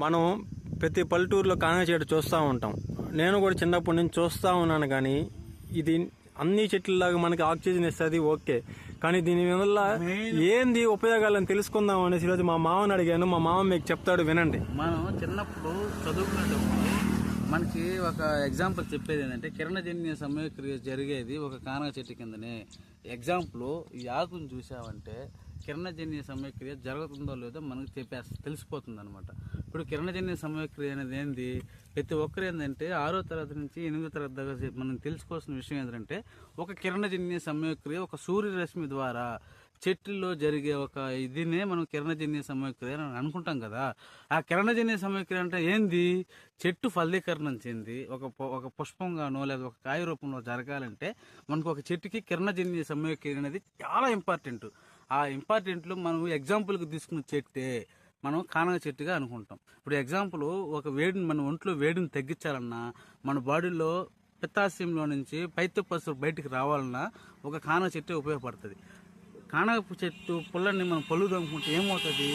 మనం ప్రతి పల్లెటూరులో కాంగ చెట్టు చూస్తూ ఉంటాం. నేను కూడా చిన్నప్పటి నుంచి చూస్తూ ఉన్నాను. కానీ ఇది అన్ని చెట్లలాగా మనకి ఆక్సిజన్ ఇస్తుంది, ఓకే. కానీ దీని వల్ల ఏంది ఉపయోగాలను తెలుసుకుందాం అనేసి ఈరోజు మా మామని అడిగాను. మా మామ మీకు చెప్తాడు, వినండి. మనం చిన్నప్పుడు చదువుకునేటప్పుడు మనకి ఒక ఎగ్జాంపుల్ చెప్పేది ఏంటంటే కిరణజన్య సమయక్రియ జరిగేది ఒక కానగ చెట్టు కిందనే. ఎగ్జాంపుల్ ఈ ఆకును చూసామంటే కిరణజన్య సమయక్రియ జరుగుతుందో లేదో మనకు తెలిసిపోతుంది అనమాట. ఇప్పుడు కిరణజన్య సమయక్రియ అనేది ఏంది, ప్రతి ఒక్కరు ఏంటంటే 6వ తరగతి నుంచి 8వ తరగతి దాకా మనం తెలుసుకోవాల్సిన విషయం ఏంటంటే ఒక కిరణజన్య సమయక్రియ ఒక సూర్యరశ్మి ద్వారా చెట్టుల్లో జరిగే ఒక ఇదినే మనం కిరణజన్య సమయక్రియ అని అనుకుంటాం కదా. ఆ కిరణజన్య సమయక్రియ అంటే ఏంది, చెట్టు ఫలదీకరణం చెంది ఒక పుష్పంగానో లేదా ఒక కాయ రూపంలో జరగాలంటే మనకు ఒక చెట్టుకి కిరణజన్య సమయక్రియ అనేది చాలా ఇంపార్టెంట్. ఆ ఇంపార్టెంట్లో మనం ఎగ్జాంపుల్కి తీసుకున్న చెట్టే మనం కానగ చెట్టుగా అనుకుంటాం. ఇప్పుడు ఎగ్జాంపుల్ ఒక వేడిని మన ఒంట్లో వేడిని తగ్గించాలన్నా, మన బాడీలో పిత్తాశయంలో నుంచి పైత్యపసులు బయటికి రావాలన్నా ఒక కానగ చెట్టే ఉపయోగపడుతుంది. కానగ చెట్టు పుల్లని మనం పళ్ళు దమ్ముకుంటే ఏమవుతుంది,